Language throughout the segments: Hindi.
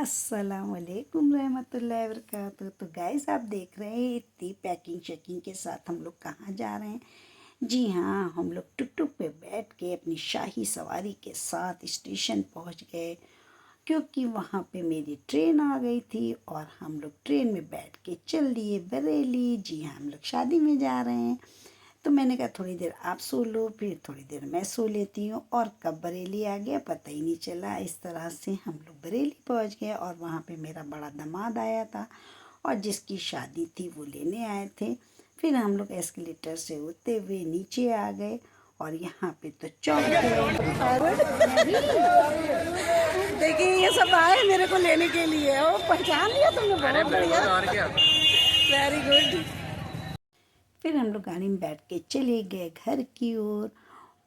अस्सलाम वालेकुम रहमतुल्लाहि वबरकातुहू। तो गाइस आप देख रहे हैं इतनी पैकिंग शैकिंग के साथ हम लोग कहाँ जा रहे हैं। जी हाँ, हम लोग टुक टुक पे बैठ के अपनी शाही सवारी के साथ स्टेशन पहुँच गए, क्योंकि वहाँ पे मेरी ट्रेन आ गई थी और हम लोग ट्रेन में बैठ के चल दिए बरेली। जी हाँ, हम लोग शादी में जा रहे हैं। तो मैंने कहा थोड़ी देर आप सो लो, फिर थोड़ी देर मैं सो लेती हूँ, और कब बरेली आ गया पता ही नहीं चला। इस तरह से हम लोग बरेली पहुँच गए और वहाँ पे मेरा बड़ा दामाद आया था और जिसकी शादी थी वो लेने आए थे। फिर हम लोग एस्केलेटर से उतरते हुए नीचे आ गए और यहाँ पे तो चौक देखिए ये सब आए मेरे को लेने के लिए। ओ पहचान लिया तुमने, बहुत बढ़िया, वेरी गुड। फिर हम लोग गाड़ी में बैठ के चले गए घर की ओर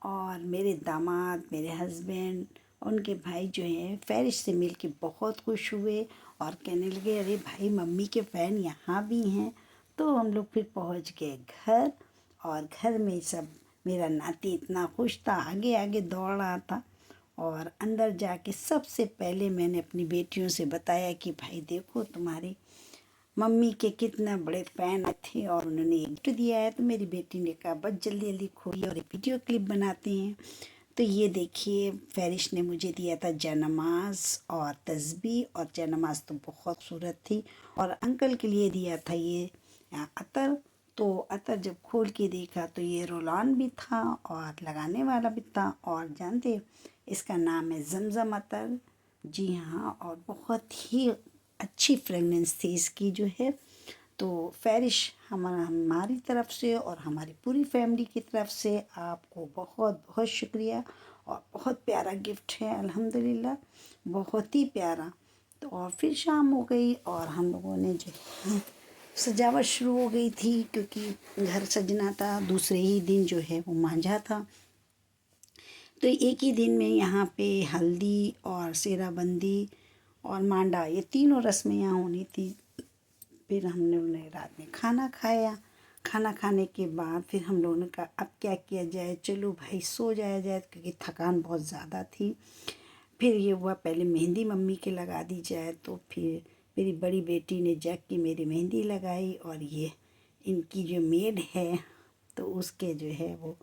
और मेरे दामाद, मेरे हस्बैंड, उनके भाई जो हैं फ़ैरिश से मिल के बहुत खुश हुए और कहने लगे अरे भाई मम्मी के फ़ैन यहाँ भी हैं। तो हम लोग फिर पहुँच गए घर और घर में सब, मेरा नाती इतना खुश था, आगे आगे दौड़ रहा था। और अंदर जाके सबसे पहले मैंने अपनी बेटियों से बताया कि भाई देखो तुम्हारी मम्मी के कितना बड़े फ़ैन थे और उन्होंने एक गिफ्ट दिया है। तो मेरी बेटी ने कहा बस जल्दी जल्दी खोलिए और एक वीडियो क्लिप बनाते हैं। तो ये देखिए फ़ैरिश ने मुझे दिया था जयनमाज़ और तस्बीह, और जयनमाज़ तो बहुत खूबसूरत थी, और अंकल के लिए दिया था ये अतर। तो अतर जब खोल के देखा तो ये रोल ऑन भी था और लगाने वाला भी था, और जानते इसका नाम है ज़मज़म अतर। जी हाँ, और बहुत ही अच्छी फ्रेगनेंस थी इसकी जो है। तो फ़ैरिश हमारी तरफ से और हमारी पूरी फैमिली की तरफ से आपको बहुत बहुत शुक्रिया, और बहुत प्यारा गिफ्ट है अल्हम्दुलिल्लाह, बहुत ही प्यारा। तो और फिर शाम हो गई और हम लोगों ने जो है सजावट शुरू हो गई थी, क्योंकि घर सजना था। दूसरे ही दिन जो है वो मांझा था। तो एक ही दिन में यहाँ पे हल्दी और सेराबंदी और मांडा, ये तीनों रस्में यहाँ होनी थी। फिर हमने उन्हें रात में खाना खाया। खाना खाने के बाद फिर हम लोगों ने कहा अब क्या किया जाए, चलो भाई सो जाया जाए, क्योंकि थकान बहुत ज़्यादा थी। फिर ये हुआ पहले मेहंदी मम्मी के लगा दी जाए। तो फिर मेरी बड़ी बेटी ने जग की मेरी मेहंदी लगाई, और ये इनकी जो मेड है तो उसके जो है वो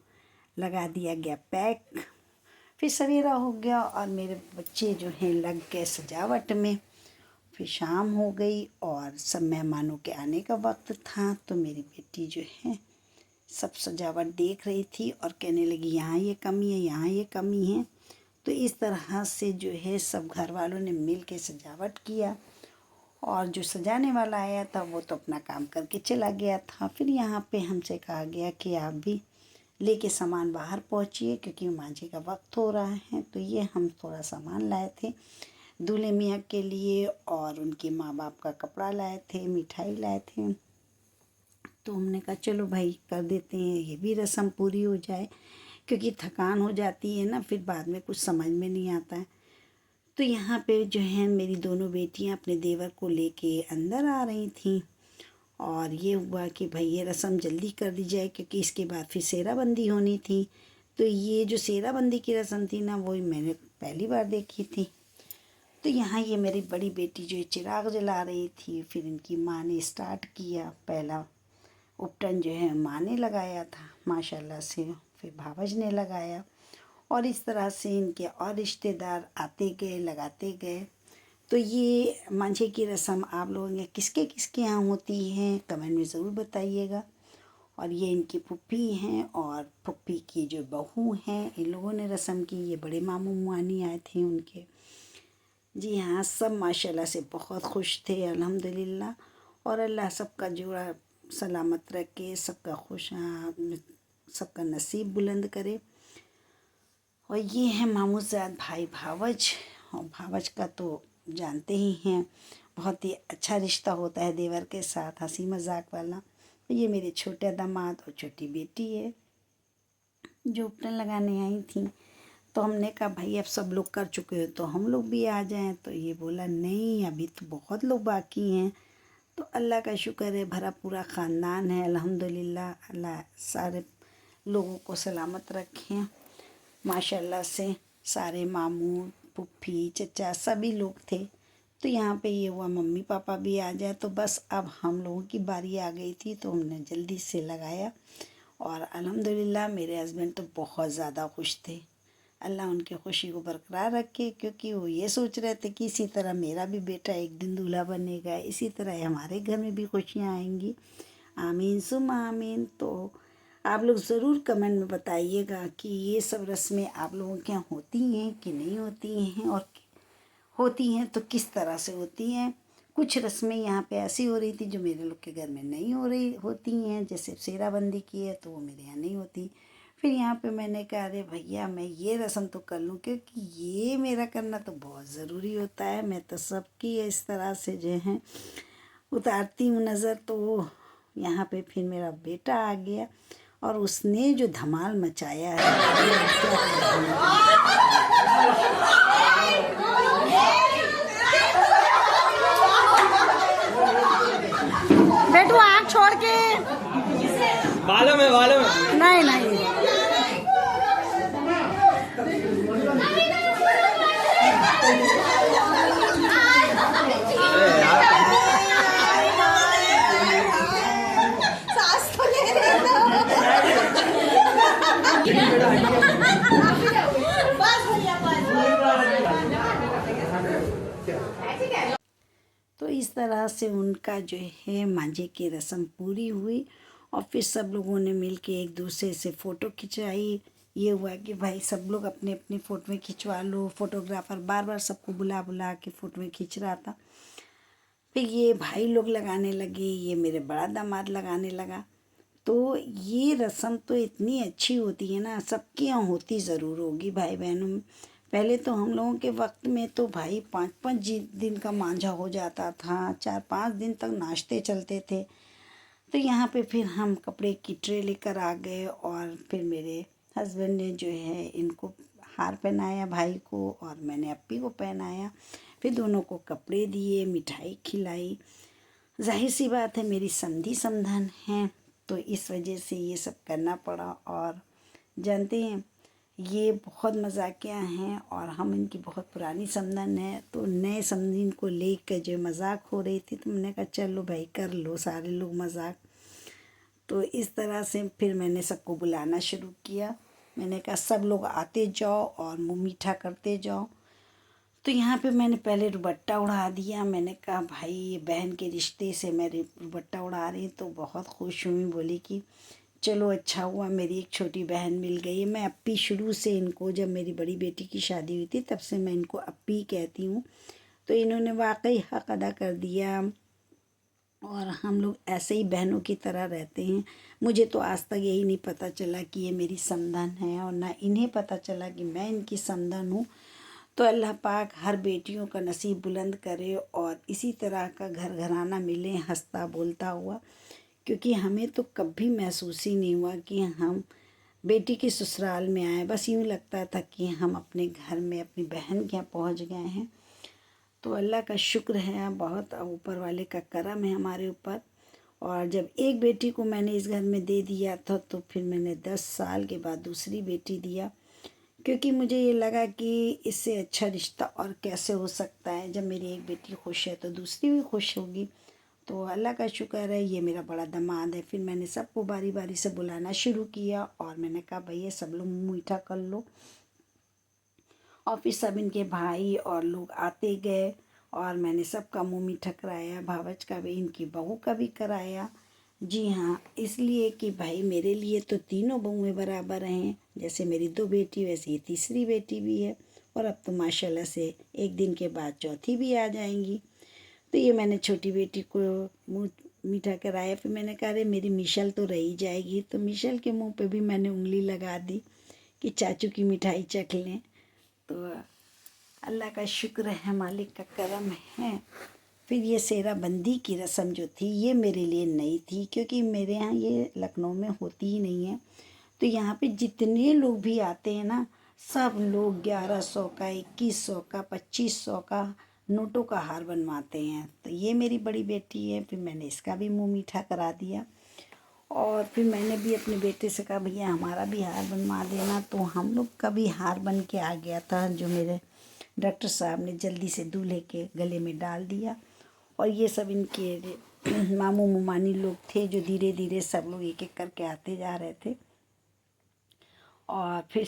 लगा दिया गया पैक। फिर सवेरा हो गया और मेरे बच्चे जो हैं लग गए सजावट में। फिर शाम हो गई और सब मेहमानों के आने का वक्त था। तो मेरी बेटी जो है सब सजावट देख रही थी और कहने लगी यहाँ ये कमी है, यहाँ ये कमी है। तो इस तरह से जो है सब घर वालों ने मिल के सजावट किया, और जो सजाने वाला आया था वो तो अपना काम करके चला गया था। फिर यहाँ पे हमसे कहा गया कि आप भी लेके सामान बाहर पहुँचिए, क्योंकि मांझे का वक्त हो रहा है। तो ये हम थोड़ा सामान लाए थे दूल्हे मियाँ के लिए, और उनके माँ बाप का कपड़ा लाए थे, मिठाई लाए थे। तो हमने कहा चलो भाई कर देते हैं, ये भी रस्म पूरी हो जाए, क्योंकि थकान हो जाती है ना, फिर बाद में कुछ समझ में नहीं आता है। तो यहाँ पे जो है मेरी दोनों बेटियाँ अपने देवर को लेके अंदर आ रही थीं, और ये हुआ कि भाई ये रस्म जल्दी कर दी जाए, क्योंकि इसके बाद फिर सेराबंदी होनी थी। तो ये जो सेराबंदी की रस्म थी ना, वो मैंने पहली बार देखी थी। तो यहाँ ये मेरी बड़ी बेटी जो है चिराग जला रही थी। फिर इनकी माँ ने स्टार्ट किया, पहला उपटन जो है माँ ने लगाया था माशाल्लाह से, फिर भावज ने लगाया, और इस तरह से इनके और रिश्तेदार आते गए, लगाते गए। तो ये मांझे की रस्म आप लोगों के किसके किसके यहाँ होती है कमेंट में ज़रूर बताइएगा। और ये इनकी फुप्पी हैं और फुप्पी की जो बहू हैं, इन लोगों ने रस्म की। ये बड़े मामू मानी आए थे उनके। जी हाँ, सब माशाल्लाह से बहुत खुश थे अल्हम्दुलिल्लाह, और अल्लाह सबका जोड़ा सलामत रखे, सबका सबका नसीब बुलंद करे। और ये है मामूज़ाद भाई भावज, और भावज का तो जानते ही हैं बहुत ही अच्छा रिश्ता होता है देवर के साथ, हंसी मजाक वाला। तो ये मेरे छोटे दामाद और छोटी बेटी है जो उपटन लगाने आई थी। तो हमने कहा भाई अब सब लोग कर चुके हो तो हम लोग भी आ जाएं। तो ये बोला नहीं अभी तो बहुत लोग बाकी हैं। तो अल्लाह का शुक्र है, भरा पूरा ख़ानदान है अल्हम्दुलिल्लाह। अल्लाह सारे लोगों को सलामत रखें माशाल्लाह से। सारे मामू फूफी चचा सभी लोग थे तो यहाँ पे ये हुआ मम्मी पापा भी आ जाए, तो बस अब हम लोगों की बारी आ गई थी, तो हमने जल्दी से लगाया। और अल्हम्दुलिल्लाह मेरे हस्बैंड तो बहुत ज़्यादा खुश थे। अल्लाह उनकी खुशी को बरकरार रखे, क्योंकि वो ये सोच रहे थे कि इसी तरह मेरा भी बेटा एक दिन दूल्हा बनेगा, इसी तरह हमारे घर में भी खुशियाँ आएंगी। आमीन सुम आमीन। तो आप लोग ज़रूर कमेंट में बताइएगा कि ये सब रस्में आप लोगों के यहाँ होती हैं कि नहीं होती हैं, और होती हैं तो किस तरह से होती हैं। कुछ रस्में यहाँ पे ऐसी हो रही थी जो मेरे लोग के घर में नहीं हो रही होती हैं, जैसे सेहराबंदी की है तो वो मेरे यहाँ नहीं होती। फिर यहाँ पे मैंने कहा अरे भैया मैं ये रस्म तो कर लूँ, क्योंकि ये मेरा करना तो बहुत ज़रूरी होता है। मैं तो सबकी इस तरह से जो है उतारती हूँ नज़र। तो यहाँ पे फिर मेरा बेटा आ गया और उसने जो धमाल मचाया है बेटू आँख छोड़ के। मालूम है नहीं नहीं तो इस तरह से उनका जो है मांझे की रस्म पूरी हुई। और फिर सब लोगों ने मिल के एक दूसरे से फ़ोटो खिंचवाई। ये हुआ कि भाई सब लोग अपने अपनी फ़ोटो में खिंचवा लो। फोटोग्राफ़र बार बार सबको बुला बुला के फ़ोटो में खींच रहा था। फिर ये भाई लोग लगाने लगे, ये मेरे बड़ा दामाद लगाने लगा। तो ये रस्म तो इतनी अच्छी होती है ना, सबके यहाँ होती ज़रूर होगी भाई बहनों में। पहले तो हम लोगों के वक्त में तो भाई 5-5 दिन का मांझा हो जाता था, 4-5 दिन तक नाश्ते चलते थे। तो यहाँ पे फिर हम कपड़े की ट्रे लेकर आ गए, और फिर मेरे हस्बैंड ने जो है इनको हार पहनाया भाई को, और मैंने अप्पी को पहनाया। फिर दोनों को कपड़े दिए, मिठाई खिलाई। जाहिर सी बात है मेरी समधी समधन है, तो इस वजह से ये सब करना पड़ा। और जानते हैं ये बहुत मजाकिया हैं, और हम इनकी बहुत पुरानी समधन है। तो नए समधन को लेकर जो मजाक हो रही थी, तो मैंने कहा चलो भाई कर लो सारे लोग मजाक। तो इस तरह से फिर मैंने सबको बुलाना शुरू किया। मैंने कहा सब लोग आते जाओ और मुँह मीठा करते जाओ। तो यहाँ पे मैंने पहले दुपट्टा उड़ा दिया। मैंने कहा भाई ये बहन के रिश्ते से मैं दुपट्टा उड़ा रही, तो बहुत खुश हुई। बोली कि चलो अच्छा हुआ मेरी एक छोटी बहन मिल गई है। मैं अप्पी शुरू से इनको, जब मेरी बड़ी बेटी की शादी हुई थी तब से मैं इनको अप्पी कहती हूँ। तो इन्होंने वाकई हक अदा कर दिया, और हम लोग ऐसे ही बहनों की तरह रहते हैं। मुझे तो आज तक यही नहीं पता चला कि ये मेरी समधन है, और ना इन्हें पता चला कि मैं इनकी समधन हूँ। तो अल्लाह पाक हर बेटियों का नसीब बुलंद करे, और इसी तरह का घर घराना मिले हंसता बोलता हुआ। क्योंकि हमें तो कभी महसूस ही नहीं हुआ कि हम बेटी के ससुराल में आए। बस यूँ लगता था कि हम अपने घर में अपनी बहन के यहाँ पहुँच गए हैं। तो अल्लाह का शुक्र है, बहुत ऊपर वाले का करम है हमारे ऊपर। और जब एक बेटी को मैंने इस घर में दे दिया था, तो फिर मैंने 10 साल के बाद दूसरी बेटी दिया, क्योंकि मुझे ये लगा कि इससे अच्छा रिश्ता और कैसे हो सकता है। जब मेरी एक बेटी खुश है तो दूसरी भी खुश होगी। तो अल्लाह का शुक्र है ये मेरा बड़ा दामाद है। फिर मैंने सबको बारी बारी से बुलाना शुरू किया, और मैंने कहा भैया सब लोग मुँह मीठा कर लो। और फिर सब इनके भाई और लोग आते गए, और मैंने सबका मुँह मीठा कराया। भावच का भी, इनकी बहू का भी कराया। जी हाँ, इसलिए कि भाई मेरे लिए तो तीनों बहुएं बराबर हैं। जैसे मेरी 2 बेटी वैसे ये तीसरी बेटी भी है, और अब तो माशाल्लाह से एक दिन के बाद चौथी भी आ जाएंगी। तो ये मैंने छोटी बेटी को मुँह मीठा कराया। फिर मैंने कहा अरे मेरी मिशल तो रही जाएगी, तो मिशल के मुंह पे भी मैंने उंगली लगा दी कि चाचू की मिठाई चख लें। तो अल्लाह का शुक्र है, मालिक का करम है। फिर ये सेहराबंदी की रस्म जो थी ये मेरे लिए नई थी, क्योंकि मेरे यहाँ ये लखनऊ में होती ही नहीं है। तो यहाँ पे जितने लोग भी आते हैं ना, सब लोग 1100 का, 2100 का, 2500 का नोटों का हार बनवाते हैं। तो ये मेरी बड़ी बेटी है, फिर मैंने इसका भी मुँह मीठा करा दिया। और फिर मैंने भी अपने बेटे से कहा भैया हमारा भी हार बनवा देना। तो हम लोग का भी हार बन के आ गया था। जो मेरे डॉक्टर साहब ने जल्दी से दूल्हे के गले में डाल दिया। और ये सब इनके मामू मुमानी लोग थे जो धीरे धीरे सब लोग एक एक करके आते जा रहे थे। और फिर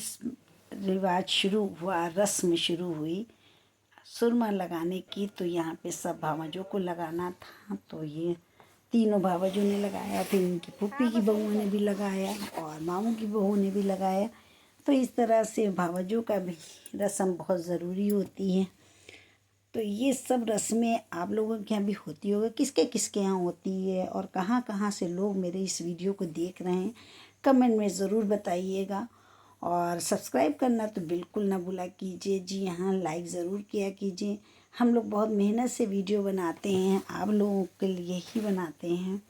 रिवाज शुरू हुआ, रस्म शुरू हुई सुरमा लगाने की। तो यहाँ पे सब भावजों को लगाना था, तो ये तीनों भावजों ने लगाया, फिर इनकी फूफी की बहुओं ने भी लगाया और मामू की बहू ने भी लगाया। तो इस तरह से भावजों का भी रस्म बहुत ज़रूरी होती है। तो ये सब रस्में आप लोगों के यहाँ भी होती होगी, किसके किसके यहाँ होती है और कहाँ कहाँ से लोग मेरे इस वीडियो को देख रहे हैं, कमेंट में ज़रूर बताइएगा। और सब्सक्राइब करना तो बिल्कुल ना भूला कीजिए। जी हाँ, लाइक ज़रूर किया कीजिए। हम लोग बहुत मेहनत से वीडियो बनाते हैं, आप लोगों के लिए ही बनाते हैं।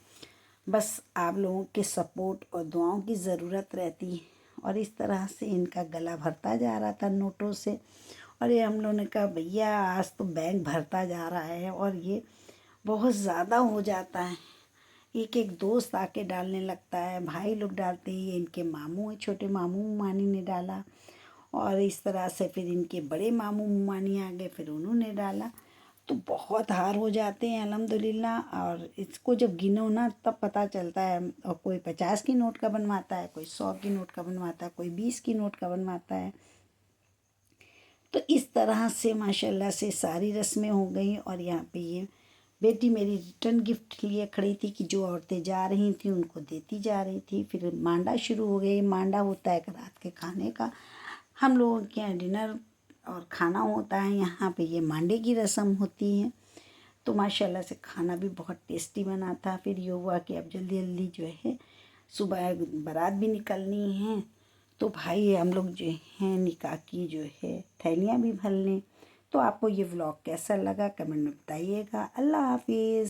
बस आप लोगों के सपोर्ट और दुआओं की ज़रूरत रहती है। और इस तरह से इनका गला भरता जा रहा था नोटों से। और ये हम लोगों ने कहा भैया आज तो बैंक भरता जा रहा है और ये बहुत ज़्यादा हो जाता है। एक एक दोस्त आके डालने लगता है, भाई लोग डालते हैं, इनके मामू हैं, छोटे मामू मुमानी ने डाला। और इस तरह से फिर इनके बड़े मामू मुमानी आ गए, फिर उन्होंने डाला। तो बहुत हार हो जाते हैं अल्हम्दुलिल्लाह। और इसको जब गिनो ना तब पता चलता है। और कोई 50 की नोट का बनवाता है, कोई 100 की नोट का बनवाता है, कोई 20 की नोट का बनवाता है। तो इस तरह से माशाल्लाह से सारी रस्में हो गई। और यहाँ पे ये बेटी मेरी रिटर्न गिफ्ट लिए खड़ी थी कि जो औरतें जा रही थी उनको देती जा रही थी। फिर मांडा शुरू हो गई। मांडा होता है रात के खाने का, हम लोगों के यहाँ डिनर और खाना होता है। यहाँ पे ये मांडे की रस्म होती है। तो माशाल्लाह से खाना भी बहुत टेस्टी बना था। फिर ये हुआ कि अब जल्दी जल्दी जो है सुबह बारात भी निकलनी है। तो भाई हम लोग जो हैं निकाह की जो है थैलियाँ भी भर लें। तो आपको ये व्लॉग कैसा लगा कमेंट में बताइएगा। अल्लाह हाफिज़।